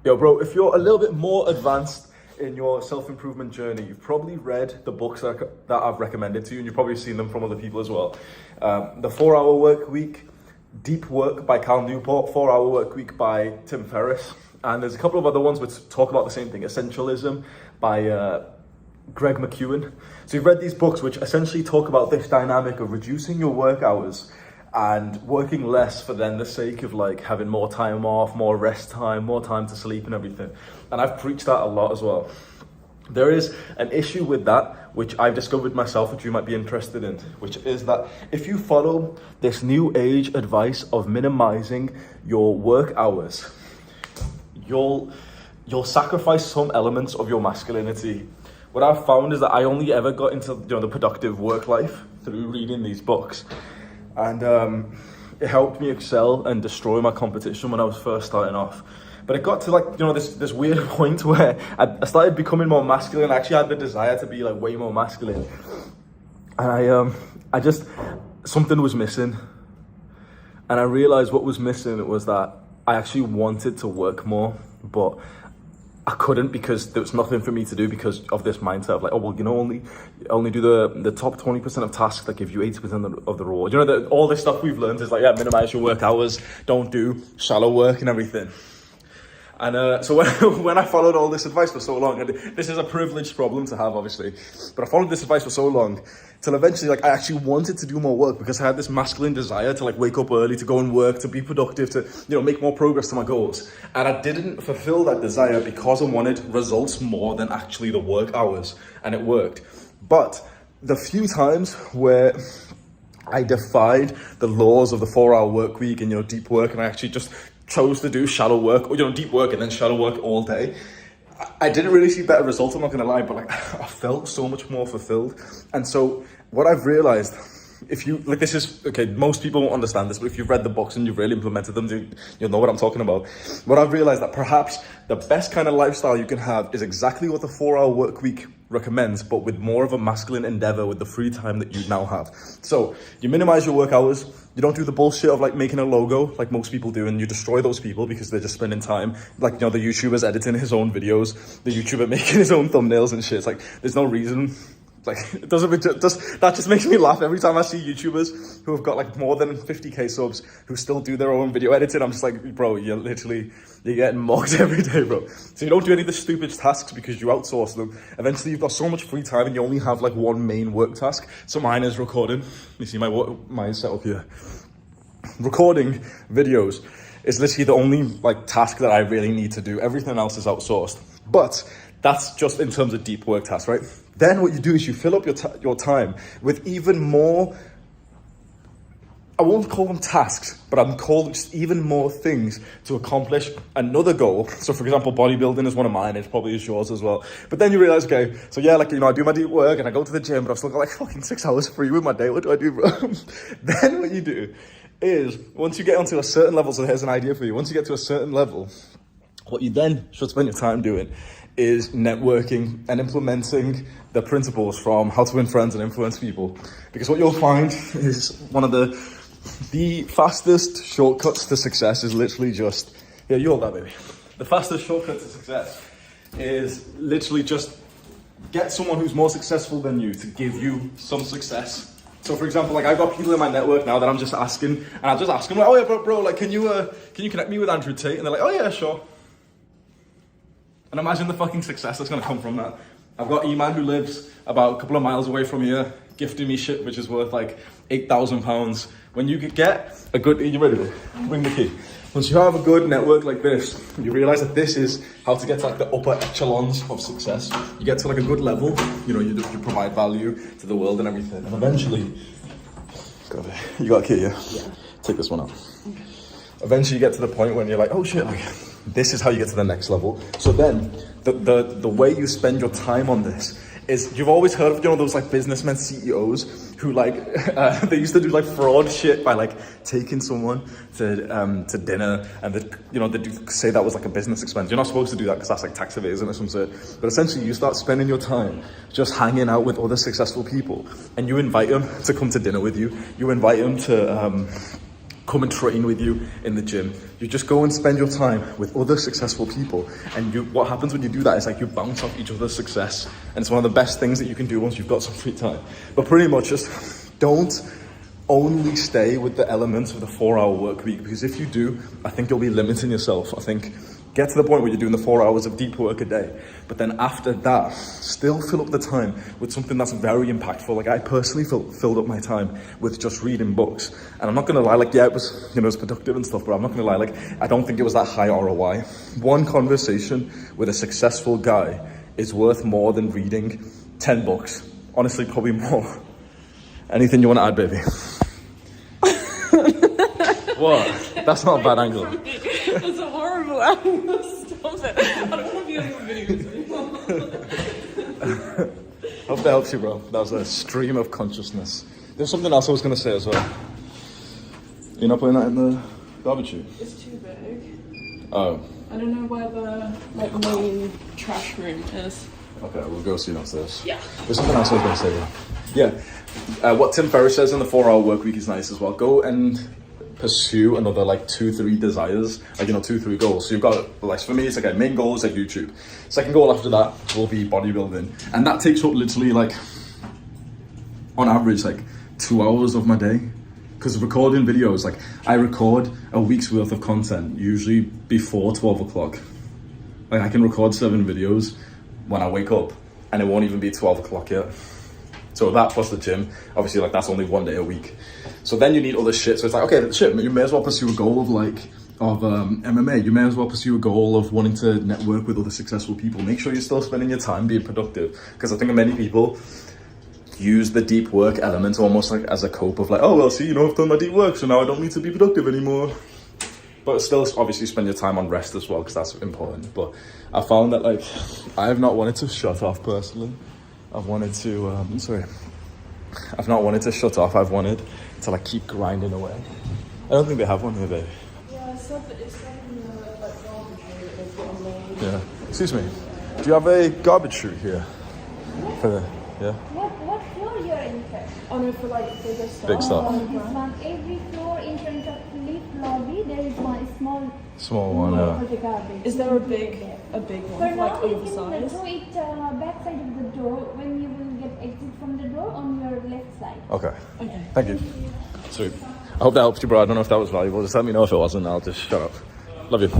Yo, bro, if you're a little bit more advanced in your self-improvement journey, you've probably read the books that I've recommended to you, and you've probably seen them from other people as well. The 4-Hour Work Week, Deep Work by Cal Newport, 4-Hour Work Week by Tim Ferriss, and there's a couple of other ones which talk about the same thing, Essentialism by Greg McKeown. So you've read these books which essentially talk about this dynamic of reducing your work hours and working less for then the sake of like having more time off, more rest time, more time to sleep and everything. And I've preached that a lot as well. There is an issue with that, which I've discovered myself, which you might be interested in, which is that if you follow this new age advice of minimizing your work hours, you'll sacrifice some elements of your masculinity. What I've found is that I only ever got into the productive work life through reading these books. And it helped me excel and destroy my competition when I was first starting off. But it got to like, this weird point where I started becoming more masculine. I actually had the desire to be like way more masculine. And I just, something was missing. And I realized what was missing was that I actually wanted to work more, but I couldn't because there was nothing for me to do because of this mindset of like, oh, well, only do the top 20% of tasks that give you 80% of the reward. All this stuff we've learned is like, yeah, minimize your work hours, don't do shallow work and everything. And so when I followed all this advice for so long, and this is a privileged problem to have, obviously, but I followed this advice for so long till eventually, like, I actually wanted to do more work because I had this masculine desire to like wake up early, to go and work, to be productive, to make more progress to my goals. And I didn't fulfill that desire because I wanted results more than actually the work hours, and it worked. But the few times where I defied the laws of the 4-hour work week and deep work, and I actually just chose to do shallow work, or deep work and then shallow work all day, I didn't really see better results, I'm not gonna lie, but like I felt so much more fulfilled. And so what I've realized, if you like, this is okay, most people won't understand this, but if you've read the books and you've really implemented them, you'll know what I'm talking about. What I've realized that perhaps the best kind of lifestyle you can have is exactly what the 4-hour work week recommends, but with more of a masculine endeavor with the free time that you now have. So you minimize your work hours. You don't do the bullshit of like making a logo like most people do, and you destroy those people because they're just spending time like the YouTuber's editing his own videos, the YouTuber making his own thumbnails and shit. It's like there's no reason. Like that just makes me laugh every time I see YouTubers who have got like more than 50k subs who still do their own video editing. I'm just like, bro, you're getting mocked every day, bro. So you don't do any of the stupid tasks because you outsource them. Eventually you've got so much free time and you only have like one main work task. So mine is recording. You see my setup here. Recording videos is literally the only like task that I really need to do. Everything else is outsourced. But that's just in terms of deep work tasks, right? Then what you do is you fill up your time with even more, I won't call them tasks, but I'm calling just even more things to accomplish another goal. So for example, bodybuilding is one of mine, it probably is yours as well. But then you realize, okay, so yeah, like, I do my deep work and I go to the gym, but I've still got like fucking 6 hours free with my day. What do I do, bro? Then what you do is, once you get onto a certain level, so here's an idea for you. Once you get to a certain level, what you then should spend your time doing is networking and implementing the principles from How to Win Friends and Influence People. Because what you'll find is one of the fastest shortcuts to success is literally just, yeah, you hold that, baby. The fastest shortcut to success is literally just get someone who's more successful than you to give you some success. So for example, like I've got people in my network now that I'm just asking, and I'll just ask them like, oh yeah, bro, like can you connect me with Andrew Tate? And they're like, oh yeah, sure. And imagine the fucking success that's gonna come from that. I've got Iman who lives about a couple of miles away from here, gifting me shit which is worth like £8,000. When you get a good, are you ready to bring the key? Once you have a good network like this, you realize that this is how to get to like the upper echelons of success. You get to like a good level, you provide value to the world and everything. And eventually, you got a key, yeah? Yeah. Take this one out. Okay. Eventually you get to the point when you're like, oh shit, like, this is how you get to the next level. So then the way you spend your time on this is, you've always heard of those like businessmen, CEOs who like they used to do like fraud shit by like taking someone to dinner, and they say that was like a business expense. You're not supposed to do that because that's like tax evasion or some sort. But essentially you start spending your time just hanging out with other successful people, and you invite them to come to dinner with you. You invite them to come and train with you in the gym. You just go and spend your time with other successful people, and what happens when you do that is like you bounce off each other's success, and it's one of the best things that you can do once you've got some free time. But pretty much just don't only stay with the elements of the 4-hour work week, because if you do, I think you'll be limiting yourself. I think get to the point where you're doing the 4 hours of deep work a day, but then after that, still fill up the time with something that's very impactful. Like I personally filled up my time with just reading books, and I'm not gonna lie, like yeah, it was, you know, it's productive and stuff, but I'm not gonna lie, like I don't think it was that high ROI. One conversation with a successful guy is worth more than reading 10 books. Honestly, probably more. Anything you want to add, baby? What? That's not a bad angle. That's a horrible angle. Stop it. I don't want to be on your videos anymore. Hope that helps you, bro. That was a stream of consciousness. There's something else I was going to say as well. You're not putting that in the garbage chute? It's too big. Oh. I don't know where the like main trash room is. Okay, we'll go see downstairs. Yeah. There's something else I was going to say, though. Yeah. What Tim Ferriss says in the 4-hour work week is nice as well. Go and pursue another like 2-3 desires, like, you know, 2-3 goals. So you've got, like, for me, it's like a main goal is like YouTube. Second goal after that will be bodybuilding. And that takes up literally like, on average, like 2 hours of my day. Because recording videos, like I record a week's worth of content, usually before 12 o'clock. Like I can record 7 videos when I wake up and it won't even be 12 o'clock yet. So that plus the gym, obviously like that's only 1 day a week. So then you need other shit. So it's like, okay, shit, you may as well pursue a goal of MMA. You may as well pursue a goal of wanting to network with other successful people. Make sure you're still spending your time being productive. Because I think many people use the deep work element almost like as a cope of like, oh, well, see, you know, I've done my deep work, so now I don't need to be productive anymore. But still, obviously, spend your time on rest as well, because that's important. But I found that, like, I have not wanted to shut off personally. I've wanted to, I've not wanted to shut off. I've wanted to, like, keep grinding away. I don't think they have one here, babe. Yeah, it's like in the like garbage room that they've got on the... Yeah. Excuse me. Do you have a garbage chute here? For the, yeah? What floor you're in, sir? Oh no, for like bigger stuff. Big stuff. On the This ground. one, every floor in front of lift lobby, there is one Small one, for yeah. the garbage. Is there a big For one, like now, you can oversized? throw it back side of the door when you will get exit from the door on your left side. Okay. Okay. Thank you. Sweet. I hope that helped you, bro. I don't know if that was valuable. Just let me know if it wasn't. I'll just shut up. Love you.